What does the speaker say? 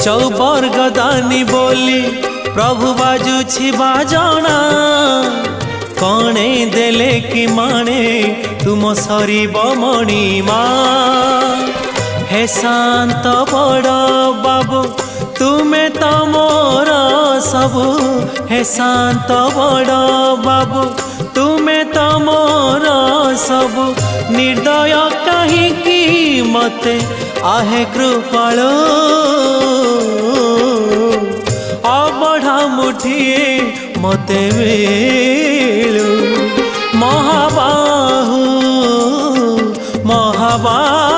चौबर्ग दानी बोली प्रभु बाजुछि बाजना कणे देले कि माने तुम सरीब मणिमा हे शांत बड़ बाबू तुम्हें तो मोर सबु हे शांत बड़ बाबू तुम्हें तो मोर सबु निर्दय कहीं मते आहे कृपालो अबढ़ा मुठिए मते मिलू महाबाहु महाबाहु